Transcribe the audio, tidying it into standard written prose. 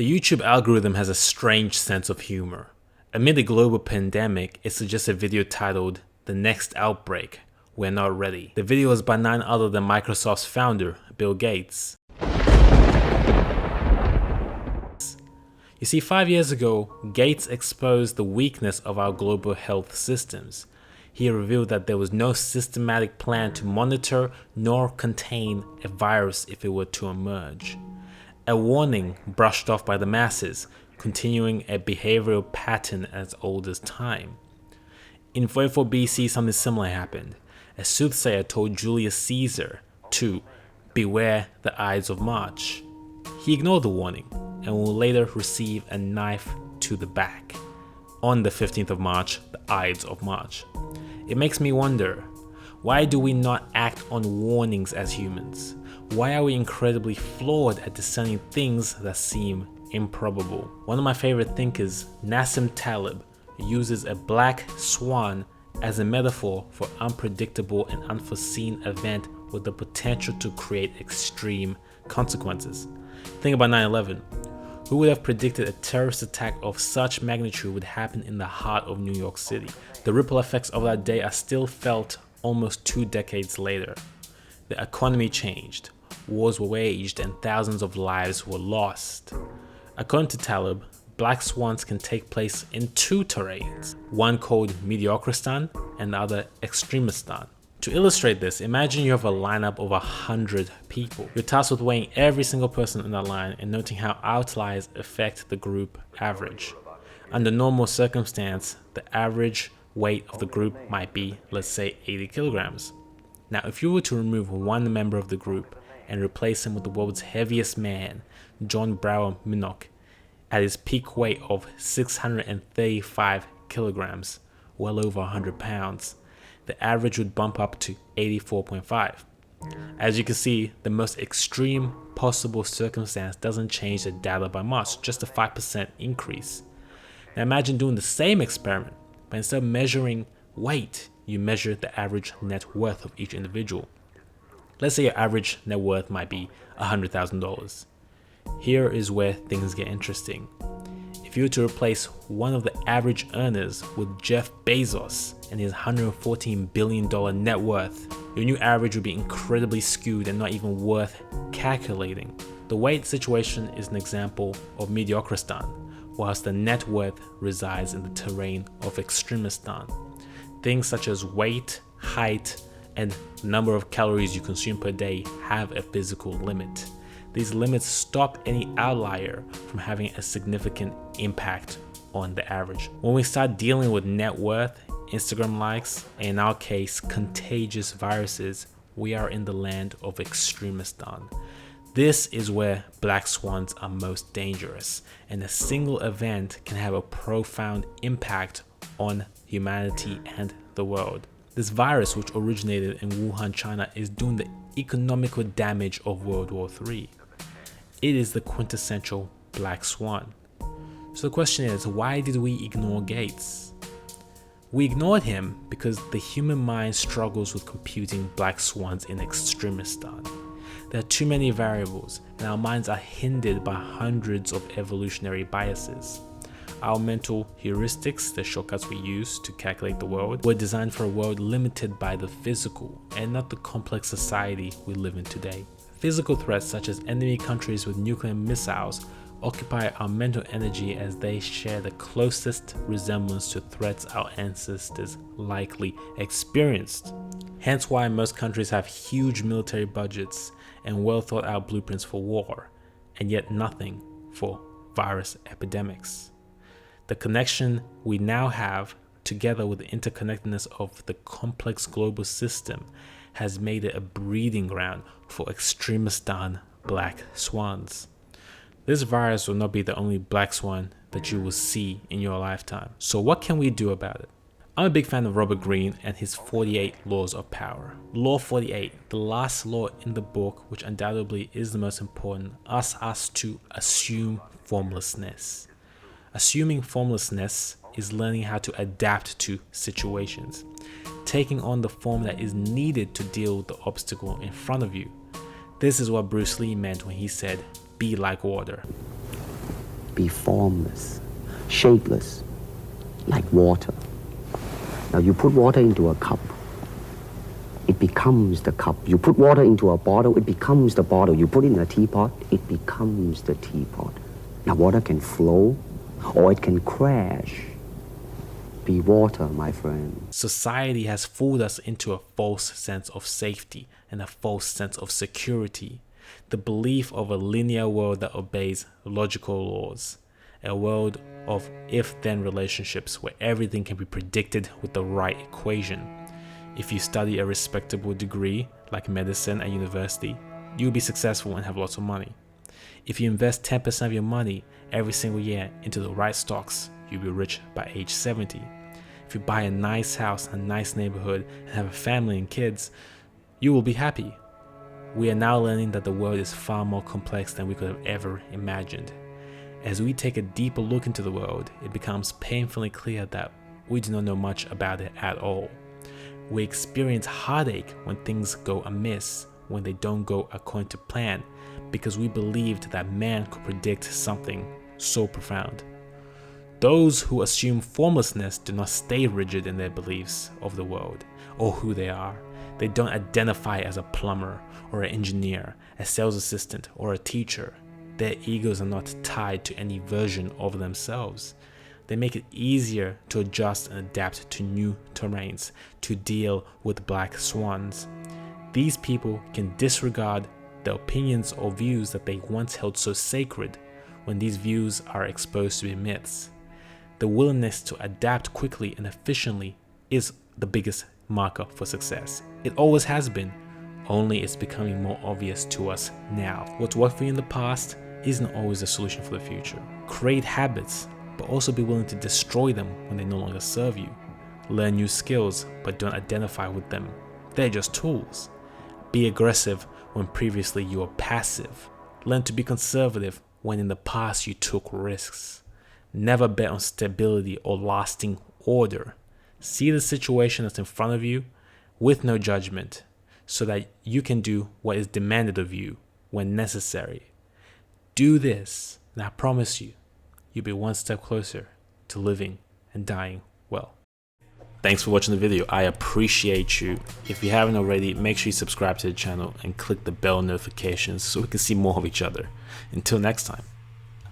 The YouTube algorithm has a strange sense of humor. Amid a global pandemic, it suggests a video titled "The Next Outbreak, We're Not Ready." The video is by none other than Microsoft's founder, Bill Gates. You see, 5 years ago, Gates exposed the weakness of our global health systems. He revealed that there was no systematic plan to monitor nor contain a virus if it were to emerge. A warning brushed off by the masses, continuing a behavioral pattern as old as time. In 44 BC, something similar happened. A soothsayer told Julius Caesar to beware the Ides of March. He ignored the warning and will later receive a knife to the back on the 15th of March, the Ides of March. It makes me wonder, why do we not act on warnings as humans? Why are we incredibly flawed at discerning things that seem improbable? One of my favorite thinkers, Nassim Taleb, uses a black swan as a metaphor for unpredictable and unforeseen event with the potential to create extreme consequences. Think about 9/11. Who would have predicted a terrorist attack of such magnitude would happen in the heart of New York City? The ripple effects of that day are still felt almost 2 decades later. The economy changed, wars were waged, and thousands of lives were lost. According to Taleb, black swans can take place in 2 terrains, one called Mediocristan and the other Extremistan. To illustrate this, imagine you have a lineup of 100 people. You're tasked with weighing every single person in that line and noting how outliers affect the group average. Under normal circumstance, the average weight of the group might be, let's say, 80 kilograms. Now, if you were to remove one member of the group and replace him with the world's heaviest man, John Brower Minnock, at his peak weight of 635 kilograms, well over 100 pounds, the average would bump up to 84.5. As you can see, the most extreme possible circumstance doesn't change the data by much, just a 5% increase. Now imagine doing the same experiment, but instead of measuring weight, you measure the average net worth of each individual. Let's say your average net worth might be $100,000. Here is where things get interesting. If you were to replace one of the average earners with Jeff Bezos and his $114 billion net worth, your new average would be incredibly skewed and not even worth calculating. The weight situation is an example of Mediocristan, whilst the net worth resides in the terrain of Extremistan. Things such as weight, height, and the number of calories you consume per day have a physical limit. These limits stop any outlier from having a significant impact on the average. When we start dealing with net worth, Instagram likes, and in our case, contagious viruses, we are in the land of Extremistan. This is where black swans are most dangerous, and a single event can have a profound impact on humanity and the world. This virus, which originated in Wuhan, China, is doing the economical damage of World War III. It is the quintessential black swan. So the question is, why did we ignore Gates? We ignored him because the human mind struggles with computing black swans in Extremistan. There are too many variables, and our minds are hindered by hundreds of evolutionary biases. Our mental heuristics, the shortcuts we use to calculate the world, were designed for a world limited by the physical and not the complex society we live in today. Physical threats such as enemy countries with nuclear missiles occupy our mental energy as they share the closest resemblance to threats our ancestors likely experienced. Hence why most countries have huge military budgets and well thought out blueprints for war, and yet nothing for virus epidemics. The connection we now have, together with the interconnectedness of the complex global system, has made it a breeding ground for Extremistan black swans. This virus will not be the only black swan that you will see in your lifetime. So what can we do about it? I'm a big fan of Robert Greene and his 48 laws of power. Law 48, the last law in the book, which undoubtedly is the most important, asks us to assume formlessness. Assuming formlessness is learning how to adapt to situations, taking on the form that is needed to deal with the obstacle in front of you. This is what Bruce Lee meant when he said, "Be like water." be formless, shapeless, like water. Now you put water into a cup, it becomes the cup. You put water into a bottle, it becomes the bottle. You put it in a teapot, it becomes the teapot. Now water can flow or it can crash. Be water, my friend. Society has fooled us into a false sense of safety and a false sense of security. The belief of a linear world that obeys logical laws. A world of if-then relationships where everything can be predicted with the right equation. If you study a respectable degree like medicine at university, you'll be successful and have lots of money. If you invest 10% of your money every single year into the right stocks, you'll be rich by age 70. If you buy a nice house in a nice neighborhood and have a family and kids, you will be happy. We are now learning that the world is far more complex than we could have ever imagined. As we take a deeper look into the world, it becomes painfully clear that we do not know much about it at all. We experience heartache when things go amiss, when they don't go according to plan, because we believed that man could predict something so profound. Those who assume formlessness do not stay rigid in their beliefs of the world or who they are. They don't identify as a plumber or an engineer, a sales assistant or a teacher. Their egos are not tied to any version of themselves. They make it easier to adjust and adapt to new terrains, to deal with black swans. These people can disregard the opinions or views that they once held so sacred when these views are exposed to be myths. The willingness to adapt quickly and efficiently is the biggest marker for success. It always has been, only it's becoming more obvious to us now. What's worked for you in the past isn't always the solution for the future. Create habits, but also be willing to destroy them when they no longer serve you. Learn new skills, but don't identify with them. They're just tools. Be aggressive when previously you were passive. Learn to be conservative when in the past you took risks. Never bet on stability or lasting order. See the situation that's in front of you with no judgment, so that you can do what is demanded of you when necessary. Do this, and I promise you, you'll be one step closer to living and dying well. Thanks for watching the video. I appreciate you. If you haven't already, make sure you subscribe to the channel and click the bell notifications so we can see more of each other. Until next time.